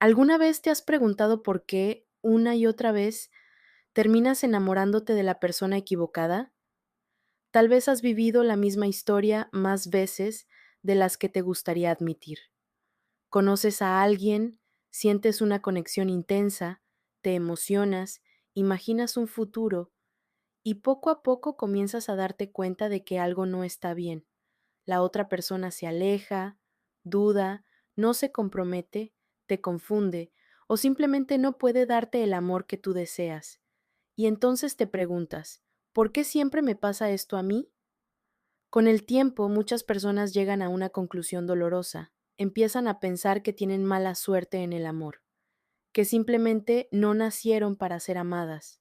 ¿Alguna vez te has preguntado por qué una y otra vez terminas enamorándote de la persona equivocada? Tal vez has vivido la misma historia más veces de las que te gustaría admitir. Conoces a alguien, sientes una conexión intensa, te emocionas, imaginas un futuro y poco a poco comienzas a darte cuenta de que algo no está bien. La otra persona se aleja, duda, no se compromete, te confunde o simplemente no puede darte el amor que tú deseas. Y entonces te preguntas, ¿por qué siempre me pasa esto a mí? Con el tiempo, muchas personas llegan a una conclusión dolorosa. Empiezan a pensar que tienen mala suerte en el amor, que simplemente no nacieron para ser amadas,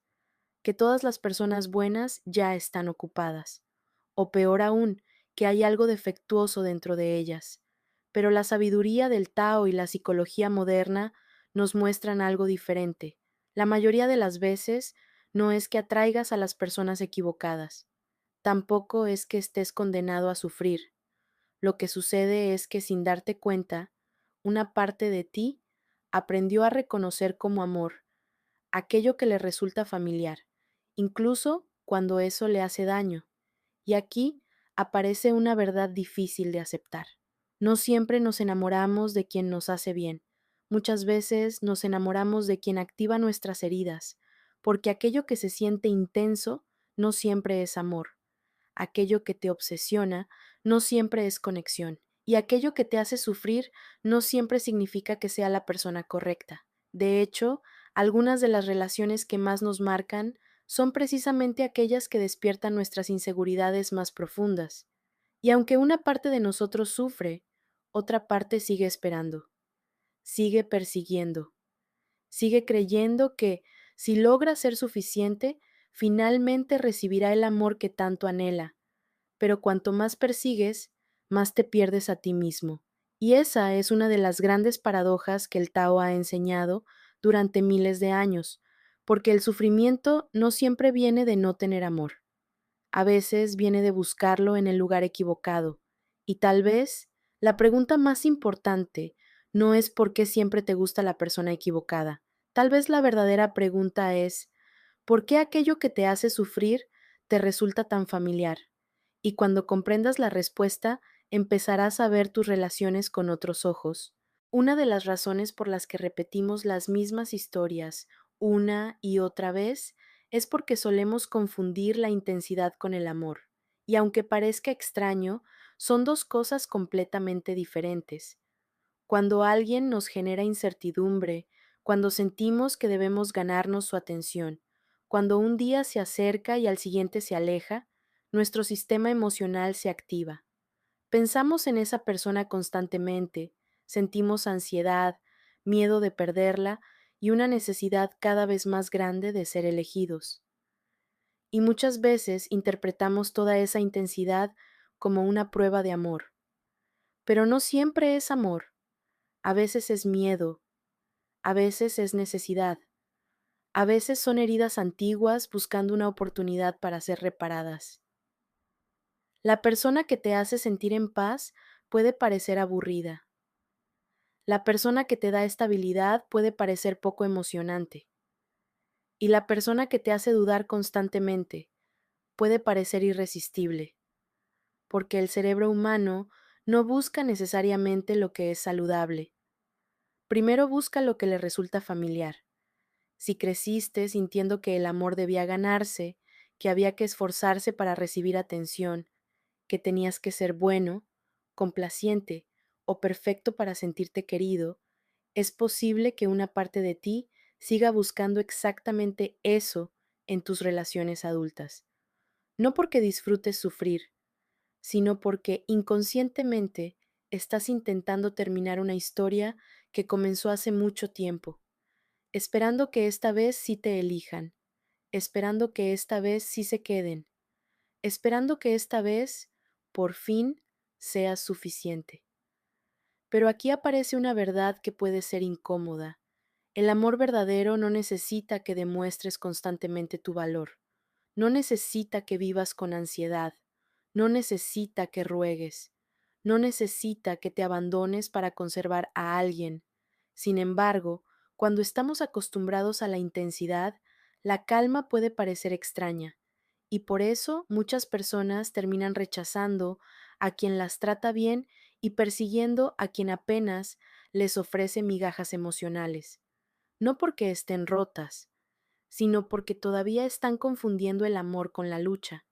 que todas las personas buenas ya están ocupadas, o peor aún, que hay algo defectuoso dentro de ellas. Pero la sabiduría del Tao y la psicología moderna nos muestran algo diferente. La mayoría de las veces no es que atraigas a las personas equivocadas, tampoco es que estés condenado a sufrir. Lo que sucede es que sin darte cuenta, una parte de ti aprendió a reconocer como amor aquello que le resulta familiar, incluso cuando eso le hace daño. Y aquí aparece una verdad difícil de aceptar. No siempre nos enamoramos de quien nos hace bien. Muchas veces nos enamoramos de quien activa nuestras heridas, porque aquello que se siente intenso no siempre es amor. Aquello que te obsesiona no siempre es conexión. Y aquello que te hace sufrir no siempre significa que sea la persona correcta. De hecho, algunas de las relaciones que más nos marcan son precisamente aquellas que despiertan nuestras inseguridades más profundas. Y aunque una parte de nosotros sufre, otra parte sigue esperando, sigue persiguiendo, sigue creyendo que, si logra ser suficiente, finalmente recibirá el amor que tanto anhela. Pero cuanto más persigues, más te pierdes a ti mismo. Y esa es una de las grandes paradojas que el Tao ha enseñado durante miles de años, porque el sufrimiento no siempre viene de no tener amor. A veces viene de buscarlo en el lugar equivocado. Y tal vez la pregunta más importante no es por qué siempre te gusta la persona equivocada. Tal vez la verdadera pregunta es, ¿por qué aquello que te hace sufrir te resulta tan familiar? Y cuando comprendas la respuesta, empezarás a ver tus relaciones con otros ojos. Una de las razones por las que repetimos las mismas historias una y otra vez es porque solemos confundir la intensidad con el amor. Y aunque parezca extraño, son dos cosas completamente diferentes. Cuando alguien nos genera incertidumbre, cuando sentimos que debemos ganarnos su atención, cuando un día se acerca y al siguiente se aleja, nuestro sistema emocional se activa. Pensamos en esa persona constantemente, sentimos ansiedad, miedo de perderla y una necesidad cada vez más grande de ser elegidos. Y muchas veces interpretamos toda esa intensidad como una prueba de amor. Pero no siempre es amor. A veces es miedo, a veces es necesidad, a veces son heridas antiguas buscando una oportunidad para ser reparadas. La persona que te hace sentir en paz puede parecer aburrida. La persona que te da estabilidad puede parecer poco emocionante. Y la persona que te hace dudar constantemente puede parecer irresistible, porque el cerebro humano no busca necesariamente lo que es saludable. Primero busca lo que le resulta familiar. Si creciste sintiendo que el amor debía ganarse, que había que esforzarse para recibir atención, que tenías que ser bueno, complaciente o perfecto para sentirte querido, es posible que una parte de ti siga buscando exactamente eso en tus relaciones adultas. No porque disfrutes sufrir, sino porque inconscientemente estás intentando terminar una historia que comenzó hace mucho tiempo, esperando que esta vez sí te elijan, esperando que esta vez sí se queden, esperando que esta vez, por fin, seas suficiente. Pero aquí aparece una verdad que puede ser incómoda. El amor verdadero no necesita que demuestres constantemente tu valor, no necesita que vivas con ansiedad, no necesita que ruegues, no necesita que te abandones para conservar a alguien. Sin embargo, cuando estamos acostumbrados a la intensidad, la calma puede parecer extraña, y por eso muchas personas terminan rechazando a quien las trata bien y persiguiendo a quien apenas les ofrece migajas emocionales, no porque estén rotas, sino porque todavía están confundiendo el amor con la lucha.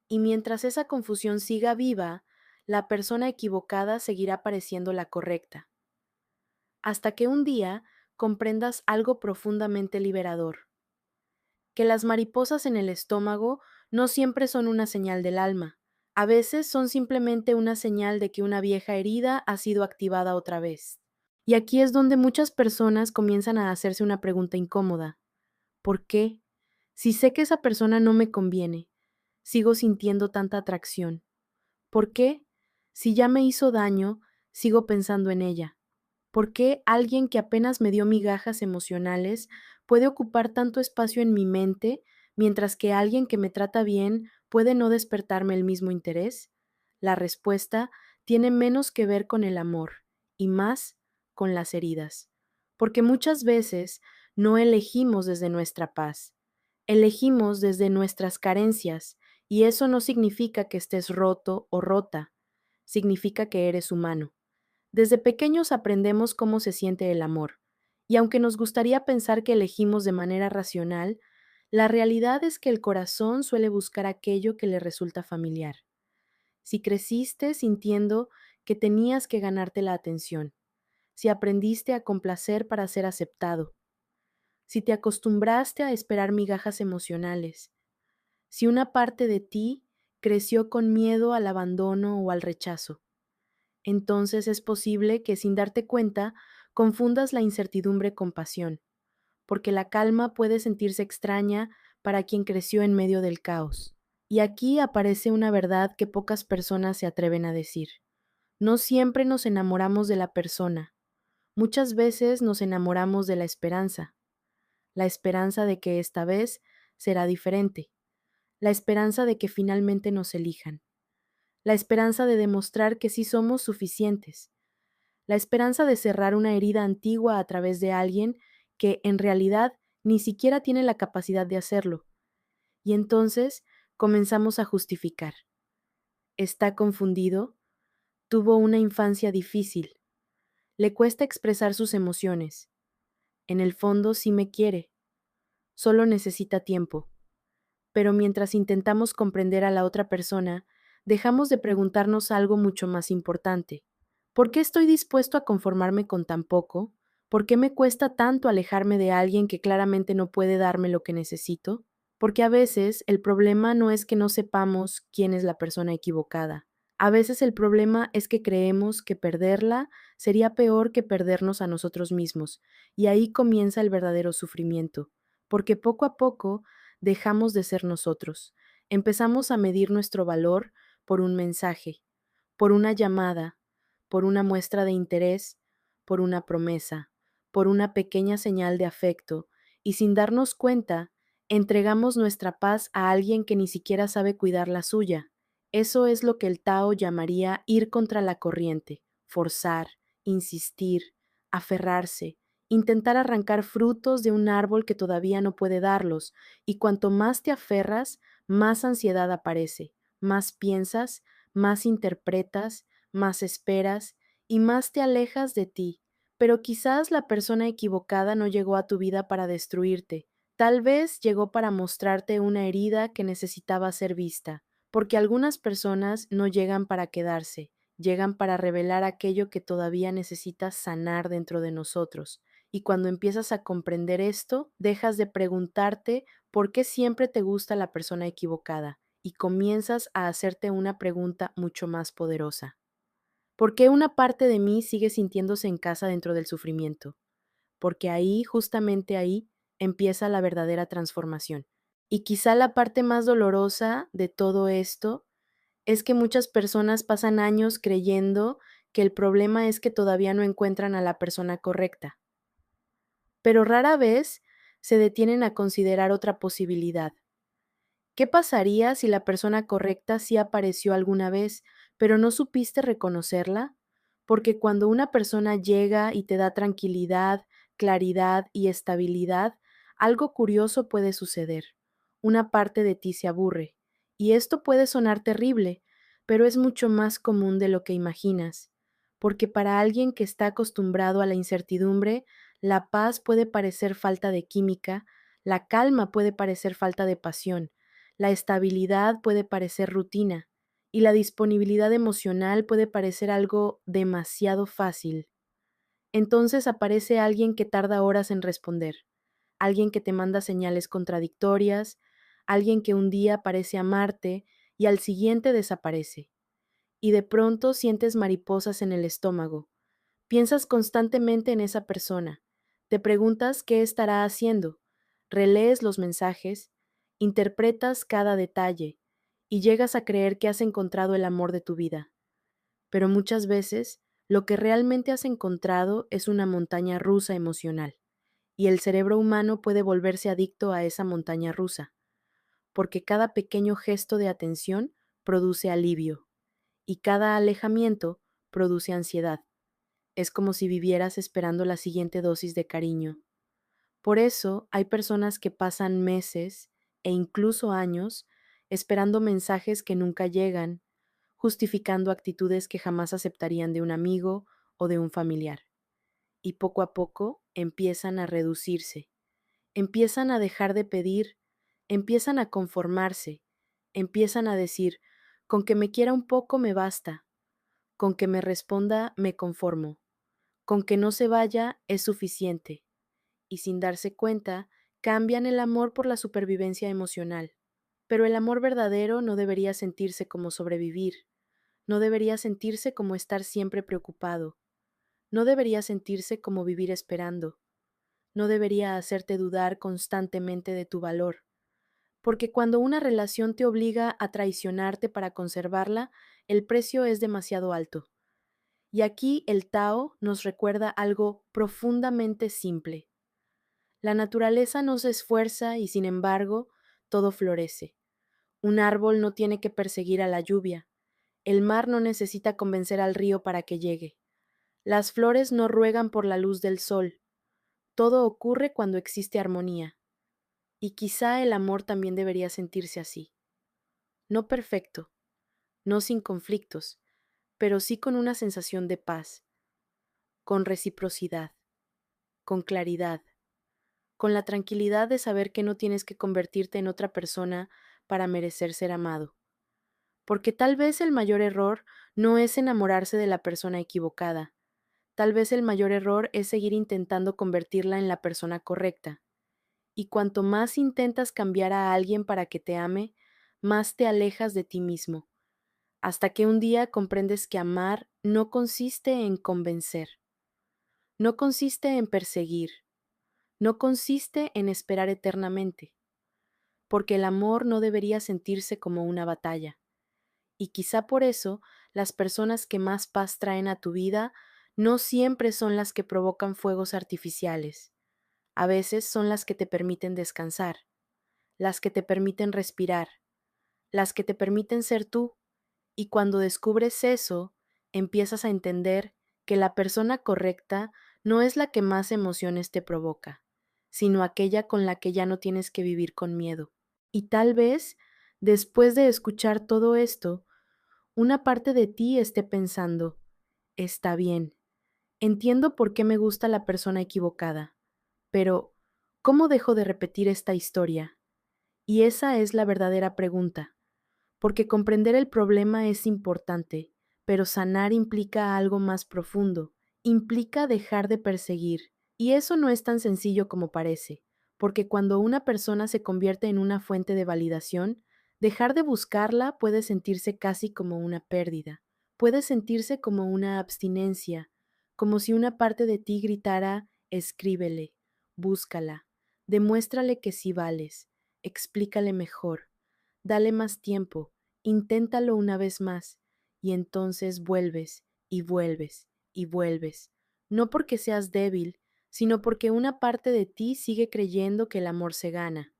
Y mientras esa confusión siga viva, la persona equivocada seguirá pareciendo la correcta, hasta que un día comprendas algo profundamente liberador, que las mariposas en el estómago no siempre son una señal del alma, a veces son simplemente una señal de que una vieja herida ha sido activada otra vez. Y aquí es donde muchas personas comienzan a hacerse una pregunta incómoda. ¿Por qué? Si sé que esa persona no me conviene, sigo sintiendo tanta atracción. ¿Por qué? Si ya me hizo daño, sigo pensando en ella. ¿Por qué alguien que apenas me dio migajas emocionales puede ocupar tanto espacio en mi mente, mientras que alguien que me trata bien puede no despertarme el mismo interés? La respuesta tiene menos que ver con el amor y más con las heridas. Porque muchas veces no elegimos desde nuestra paz, elegimos desde nuestras carencias, y eso no significa que estés roto o rota, significa que eres humano. Desde pequeños aprendemos cómo se siente el amor, y aunque nos gustaría pensar que elegimos de manera racional, la realidad es que el corazón suele buscar aquello que le resulta familiar. Si creciste sintiendo que tenías que ganarte la atención, si aprendiste a complacer para ser aceptado, si te acostumbraste a esperar migajas emocionales, si una parte de ti creció con miedo al abandono o al rechazo, entonces es posible que sin darte cuenta confundas la incertidumbre con pasión, porque la calma puede sentirse extraña para quien creció en medio del caos. Y aquí aparece una verdad que pocas personas se atreven a decir. No siempre nos enamoramos de la persona, muchas veces nos enamoramos de la esperanza de que esta vez será diferente, la esperanza de que finalmente nos elijan, la esperanza de demostrar que sí somos suficientes, la esperanza de cerrar una herida antigua a través de alguien que en realidad ni siquiera tiene la capacidad de hacerlo. Y entonces comenzamos a justificar. Está confundido, tuvo una infancia difícil, le cuesta expresar sus emociones. En el fondo sí me quiere, solo necesita tiempo. Pero mientras intentamos comprender a la otra persona, dejamos de preguntarnos algo mucho más importante. ¿Por qué estoy dispuesto a conformarme con tan poco? ¿Por qué me cuesta tanto alejarme de alguien que claramente no puede darme lo que necesito? Porque a veces el problema no es que no sepamos quién es la persona equivocada. A veces el problema es que creemos que perderla sería peor que perdernos a nosotros mismos, y ahí comienza el verdadero sufrimiento, porque poco a poco dejamos de ser nosotros. Empezamos a medir nuestro valor por un mensaje, por una llamada, por una muestra de interés, por una promesa, por una pequeña señal de afecto, y sin darnos cuenta, entregamos nuestra paz a alguien que ni siquiera sabe cuidar la suya. Eso es lo que el Tao llamaría ir contra la corriente, forzar, insistir, aferrarse, intentar arrancar frutos de un árbol que todavía no puede darlos, y cuanto más te aferras, más ansiedad aparece, más piensas, más interpretas, más esperas y más te alejas de ti. Pero quizás la persona equivocada no llegó a tu vida para destruirte, tal vez llegó para mostrarte una herida que necesitaba ser vista, porque algunas personas no llegan para quedarse, llegan para revelar aquello que todavía necesita sanar dentro de nosotros. Y cuando empiezas a comprender esto, dejas de preguntarte por qué siempre te gusta la persona equivocada y comienzas a hacerte una pregunta mucho más poderosa. ¿Por qué una parte de mí sigue sintiéndose en casa dentro del sufrimiento? Porque ahí, justamente ahí, empieza la verdadera transformación. Y quizá la parte más dolorosa de todo esto es que muchas personas pasan años creyendo que el problema es que todavía no encuentran a la persona correcta, pero rara vez se detienen a considerar otra posibilidad. ¿Qué pasaría si la persona correcta sí apareció alguna vez, pero no supiste reconocerla? porque cuando una persona llega y te da tranquilidad, claridad y estabilidad, algo curioso puede suceder. Una parte de ti se aburre. Y esto puede sonar terrible, pero es mucho más común de lo que imaginas, porque para alguien que está acostumbrado a la incertidumbre, la paz puede parecer falta de química, la calma puede parecer falta de pasión, la estabilidad puede parecer rutina y la disponibilidad emocional puede parecer algo demasiado fácil. Entonces aparece alguien que tarda horas en responder, alguien que te manda señales contradictorias, alguien que un día parece amarte y al siguiente desaparece. Y de pronto sientes mariposas en el estómago. Piensas constantemente en esa persona. Te preguntas qué estará haciendo. Relees los mensajes, interpretas cada detalle y llegas a creer que has encontrado el amor de tu vida. Pero muchas veces lo que realmente has encontrado es una montaña rusa emocional, y el cerebro humano puede volverse adicto a esa montaña rusa, porque cada pequeño gesto de atención produce alivio, y cada alejamiento produce ansiedad. Es como si vivieras esperando la siguiente dosis de cariño. Por eso hay personas que pasan meses e incluso años esperando mensajes que nunca llegan, justificando actitudes que jamás aceptarían de un amigo o de un familiar. Y poco a poco empiezan a reducirse, empiezan a dejar de pedir, empiezan a conformarse, empiezan a decir, con que me quiera un poco me basta, con que me responda me conformo, con que no se vaya es suficiente, y sin darse cuenta, cambian el amor por la supervivencia emocional. Pero el amor verdadero no debería sentirse como sobrevivir, no debería sentirse como estar siempre preocupado, no debería sentirse como vivir esperando, no debería hacerte dudar constantemente de tu valor, porque cuando una relación te obliga a traicionarte para conservarla, el precio es demasiado alto. Y aquí el Tao nos recuerda algo profundamente simple. La naturaleza no se esfuerza y sin embargo todo florece. Un árbol no tiene que perseguir a la lluvia. El mar no necesita convencer al río para que llegue. Las flores no ruegan por la luz del sol. Todo ocurre cuando existe armonía. Y quizá el amor también debería sentirse así. No perfecto, no sin conflictos, pero sí con una sensación de paz, con reciprocidad, con claridad, con la tranquilidad de saber que no tienes que convertirte en otra persona para merecer ser amado. Porque tal vez el mayor error no es enamorarse de la persona equivocada. Tal vez el mayor error es seguir intentando convertirla en la persona correcta. Y cuanto más intentas cambiar a alguien para que te ame, más te alejas de ti mismo, hasta que un día comprendes que amar no consiste en convencer, no consiste en perseguir, no consiste en esperar eternamente, porque el amor no debería sentirse como una batalla. Y quizá por eso las personas que más paz traen a tu vida no siempre son las que provocan fuegos artificiales. A veces son las que te permiten descansar, las que te permiten respirar, las que te permiten ser tú. Y cuando descubres eso, empiezas a entender que la persona correcta no es la que más emociones te provoca, sino aquella con la que ya no tienes que vivir con miedo. Y tal vez, después de escuchar todo esto, una parte de ti esté pensando, está bien, entiendo por qué me gusta la persona equivocada, pero ¿cómo dejo de repetir esta historia? Y esa es la verdadera pregunta, porque comprender el problema es importante, pero sanar implica algo más profundo, implica dejar de perseguir, y eso no es tan sencillo como parece, porque cuando una persona se convierte en una fuente de validación, dejar de buscarla puede sentirse casi como una pérdida, puede sentirse como una abstinencia, como si una parte de ti gritara, escríbele, búscala, demuéstrale que sí vales, explícale mejor, dale más tiempo, inténtalo una vez más, y entonces vuelves y vuelves y vuelves, no porque seas débil, sino porque una parte de ti sigue creyendo que el amor se gana.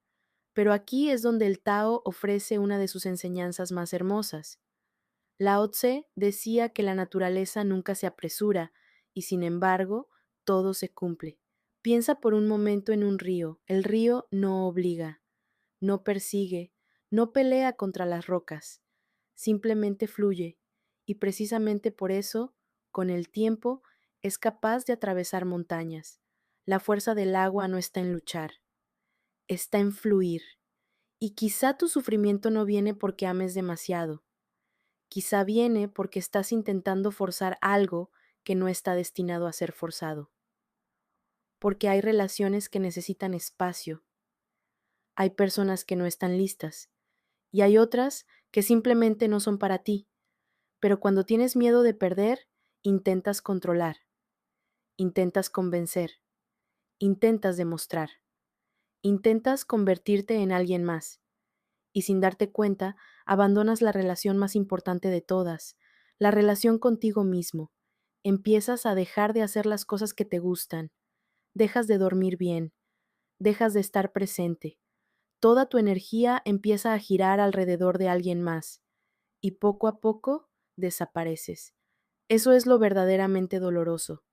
Pero aquí es donde el Tao ofrece una de sus enseñanzas más hermosas. Lao Tse decía que la naturaleza nunca se apresura y sin embargo todo se cumple. Piensa por un momento en un río. El río no obliga, no persigue, no pelea contra las rocas, simplemente fluye y precisamente por eso, con el tiempo, es capaz de atravesar montañas. La fuerza del agua no está en luchar, está en fluir. Y quizá tu sufrimiento no viene porque ames demasiado, quizá viene porque estás intentando forzar algo que no está destinado a ser forzado, porque hay relaciones que necesitan espacio, hay personas que no están listas y hay otras que simplemente no son para ti, pero cuando tienes miedo de perder, intentas controlar, intentas convencer, intentas demostrar, intentas convertirte en alguien más y sin darte cuenta, abandonas la relación más importante de todas, la relación contigo mismo. Empiezas a dejar de hacer las cosas que te gustan, dejas de dormir bien, dejas de estar presente. Toda tu energía empieza a girar alrededor de alguien más y poco a poco desapareces. Eso es lo verdaderamente doloroso,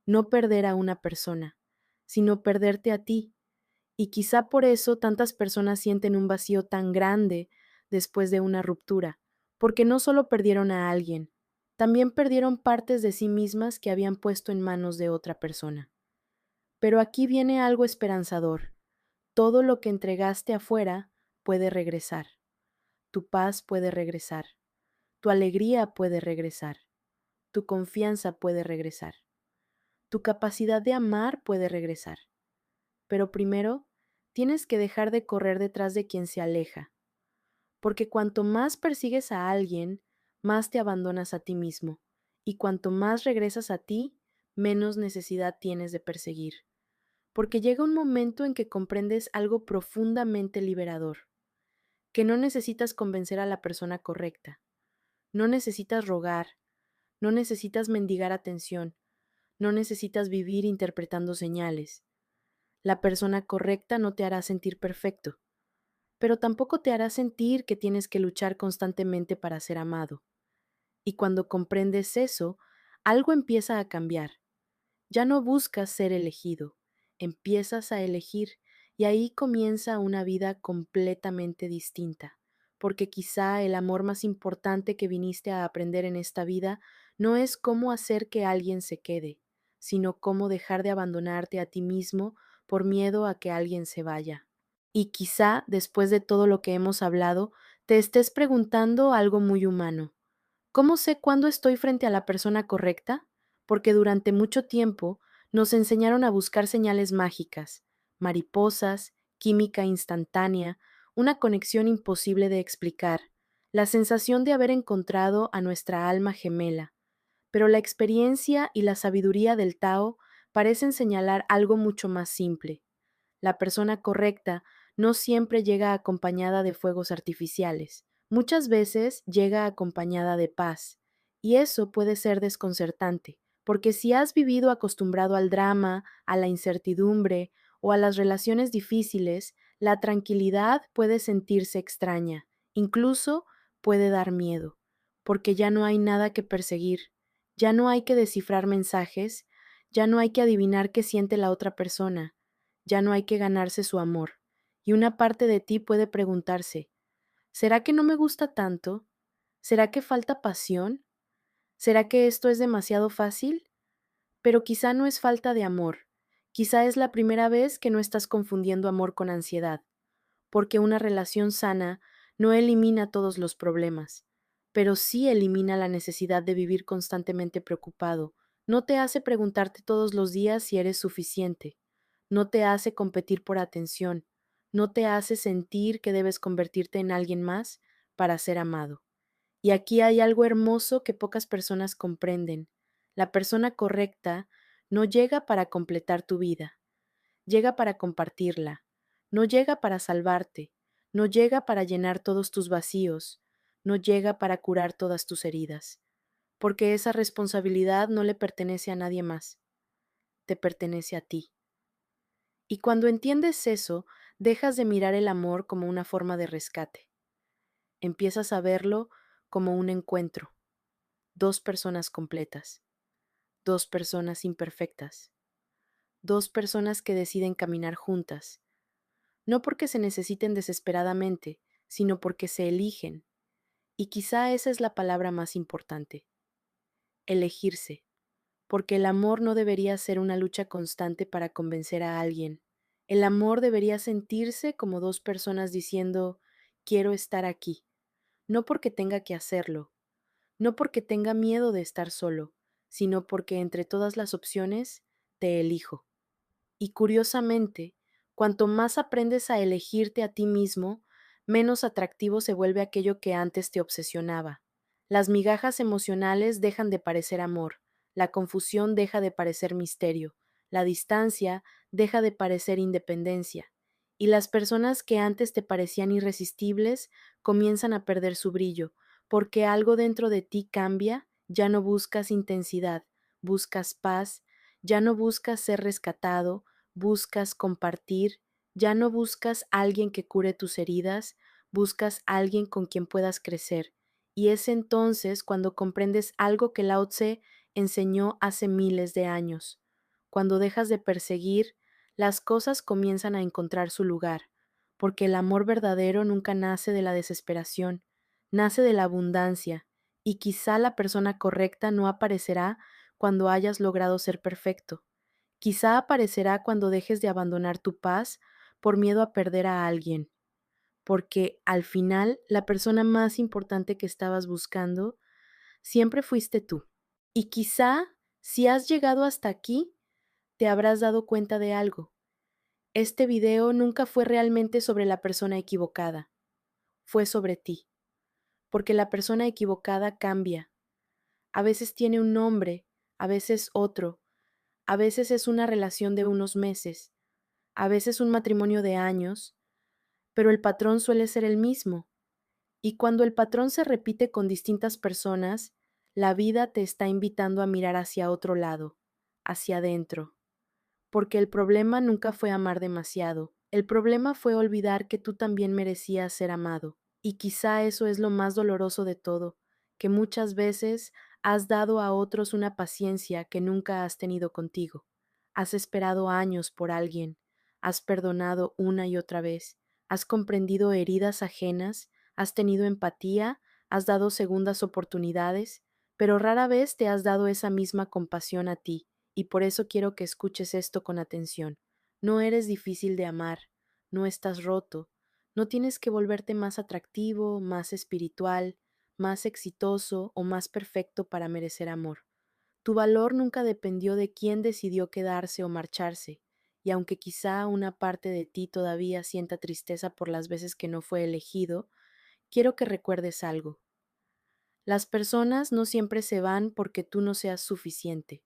no perder a una persona, sino perderte a ti. Y quizá por eso tantas personas sienten un vacío tan grande después de una ruptura, porque no solo perdieron a alguien, también perdieron partes de sí mismas que habían puesto en manos de otra persona. Pero aquí viene algo esperanzador. Todo lo que entregaste afuera puede regresar. Tu paz puede regresar. Tu alegría puede regresar. Tu confianza puede regresar. Tu capacidad de amar puede regresar. Pero primero, tienes que dejar de correr detrás de quien se aleja, porque cuanto más persigues a alguien, más te abandonas a ti mismo, y cuanto más regresas a ti, menos necesidad tienes de perseguir, porque llega un momento en que comprendes algo profundamente liberador, que no necesitas convencer a la persona correcta, no necesitas rogar, no necesitas mendigar atención, no necesitas vivir interpretando señales. La persona correcta no te hará sentir perfecto, pero tampoco te hará sentir que tienes que luchar constantemente para ser amado. Y cuando comprendes eso, algo empieza a cambiar. Ya no buscas ser elegido, empiezas a elegir y ahí comienza una vida completamente distinta, porque quizá el amor más importante que viniste a aprender en esta vida no es cómo hacer que alguien se quede, sino cómo dejar de abandonarte a ti mismo por miedo a que alguien se vaya. Y quizá, después de todo lo que hemos hablado, te estés preguntando algo muy humano. ¿Cómo sé cuándo estoy frente a la persona correcta? Porque durante mucho tiempo nos enseñaron a buscar señales mágicas, mariposas, química instantánea, una conexión imposible de explicar, la sensación de haber encontrado a nuestra alma gemela. Pero la experiencia y la sabiduría del Tao parecen señalar algo mucho más simple. La persona correcta no siempre llega acompañada de fuegos artificiales. Muchas veces llega acompañada de paz, y eso puede ser desconcertante, porque si has vivido acostumbrado al drama, a la incertidumbre o a las relaciones difíciles, la tranquilidad puede sentirse extraña, incluso puede dar miedo, porque ya no hay nada que perseguir, ya no hay que descifrar mensajes, ya no hay que adivinar qué siente la otra persona, ya no hay que ganarse su amor. Y una parte de ti puede preguntarse, ¿será que no me gusta tanto? ¿Será que falta pasión? ¿Será que esto es demasiado fácil? Pero quizá no es falta de amor. Quizá es la primera vez que no estás confundiendo amor con ansiedad, porque una relación sana no elimina todos los problemas, pero sí elimina la necesidad de vivir constantemente preocupado. No te hace preguntarte todos los días si eres suficiente, no te hace competir por atención, no te hace sentir que debes convertirte en alguien más para ser amado. Y aquí hay algo hermoso que pocas personas comprenden. La persona correcta no llega para completar tu vida, llega para compartirla, no llega para salvarte, no llega para llenar todos tus vacíos, no llega para curar todas tus heridas, porque esa responsabilidad no le pertenece a nadie más, te pertenece a ti. Y cuando entiendes eso, dejas de mirar el amor como una forma de rescate. Empiezas a verlo como un encuentro, dos personas completas, dos personas imperfectas, dos personas que deciden caminar juntas, no porque se necesiten desesperadamente, sino porque se eligen. Y quizá esa es la palabra más importante, elegirse, porque el amor no debería ser una lucha constante para convencer a alguien. El amor debería sentirse como dos personas diciendo, quiero estar aquí, no porque tenga que hacerlo, no porque tenga miedo de estar solo, sino porque entre todas las opciones te elijo. Y curiosamente, cuanto más aprendes a elegirte a ti mismo, menos atractivo se vuelve aquello que antes te obsesionaba. Las migajas emocionales dejan de parecer amor, la confusión deja de parecer misterio, la distancia deja de parecer independencia, y las personas que antes te parecían irresistibles comienzan a perder su brillo, porque algo dentro de ti cambia, ya no buscas intensidad, buscas paz, ya no buscas ser rescatado, buscas compartir, ya no buscas alguien que cure tus heridas, buscas alguien con quien puedas crecer. Y es entonces cuando comprendes algo que Lao Tse enseñó hace miles de años. Cuando dejas de perseguir, las cosas comienzan a encontrar su lugar, porque el amor verdadero nunca nace de la desesperación, nace de la abundancia, y quizá la persona correcta no aparecerá cuando hayas logrado ser perfecto. Quizá aparecerá cuando dejes de abandonar tu paz por miedo a perder a alguien, porque al final la persona más importante que estabas buscando siempre fuiste tú. Y quizá, si has llegado hasta aquí, te habrás dado cuenta de algo. Este video nunca fue realmente sobre la persona equivocada, fue sobre ti, porque la persona equivocada cambia. A veces tiene un nombre, a veces otro, a veces es una relación de unos meses, a veces un matrimonio de años, pero el patrón suele ser el mismo. Y cuando el patrón se repite con distintas personas, la vida te está invitando a mirar hacia otro lado, hacia adentro. Porque el problema nunca fue amar demasiado, el problema fue olvidar que tú también merecías ser amado. Y quizá eso es lo más doloroso de todo, que muchas veces has dado a otros una paciencia que nunca has tenido contigo. Has esperado años por alguien, has perdonado una y otra vez, has comprendido heridas ajenas, has tenido empatía, has dado segundas oportunidades, pero rara vez te has dado esa misma compasión a ti, y por eso quiero que escuches esto con atención. No eres difícil de amar, no estás roto, no tienes que volverte más atractivo, más espiritual, más exitoso o más perfecto para merecer amor. Tu valor nunca dependió de quién decidió quedarse o marcharse, y aunque quizá una parte de ti todavía sienta tristeza por las veces que no fue elegido, quiero que recuerdes algo. Las personas no siempre se van porque tú no seas suficiente.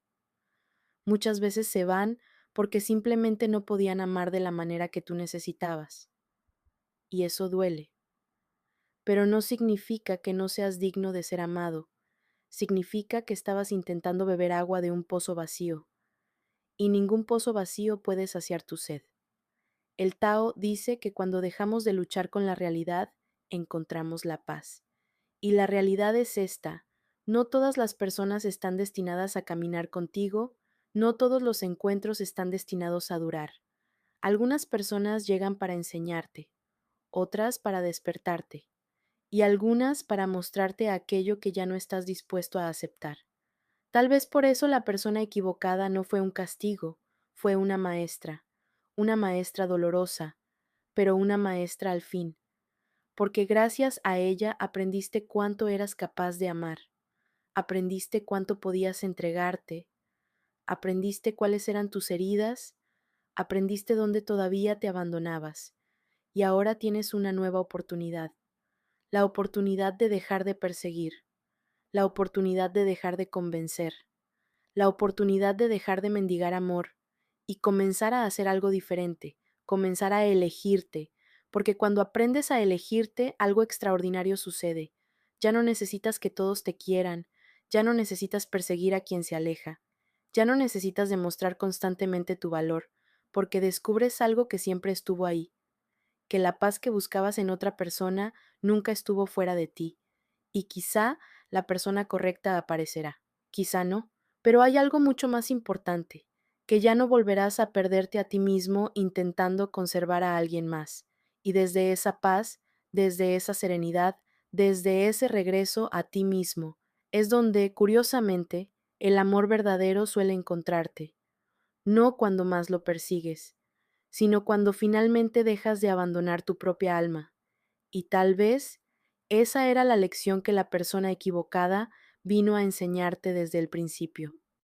Muchas veces se van porque simplemente no podían amar de la manera que tú necesitabas. Y eso duele. Pero no significa que no seas digno de ser amado. Significa que estabas intentando beber agua de un pozo vacío. Y ningún pozo vacío puede saciar tu sed. El Tao dice que cuando dejamos de luchar con la realidad, encontramos la paz. Y la realidad es esta: no todas las personas están destinadas a caminar contigo, no todos los encuentros están destinados a durar. Algunas personas llegan para enseñarte, otras para despertarte, y algunas para mostrarte aquello que ya no estás dispuesto a aceptar. Tal vez por eso la persona equivocada no fue un castigo, fue una maestra dolorosa, pero una maestra al fin, porque gracias a ella aprendiste cuánto eras capaz de amar, aprendiste cuánto podías entregarte, aprendiste cuáles eran tus heridas, aprendiste dónde todavía te abandonabas, y ahora tienes una nueva oportunidad, la oportunidad de dejar de perseguir, la oportunidad de dejar de convencer, la oportunidad de dejar de mendigar amor y comenzar a hacer algo diferente, comenzar a elegirte, porque cuando aprendes a elegirte, algo extraordinario sucede. Ya no necesitas que todos te quieran, ya no necesitas perseguir a quien se aleja, ya no necesitas demostrar constantemente tu valor, porque descubres algo que siempre estuvo ahí, que la paz que buscabas en otra persona nunca estuvo fuera de ti, y quizá la persona correcta aparecerá, quizá no, pero hay algo mucho más importante, que ya no volverás a perderte a ti mismo intentando conservar a alguien más, y desde esa paz, desde esa serenidad, desde ese regreso a ti mismo, es donde, curiosamente, el amor verdadero suele encontrarte, no cuando más lo persigues, sino cuando finalmente dejas de abandonar tu propia alma. Y tal vez esa era la lección que la persona equivocada vino a enseñarte desde el principio.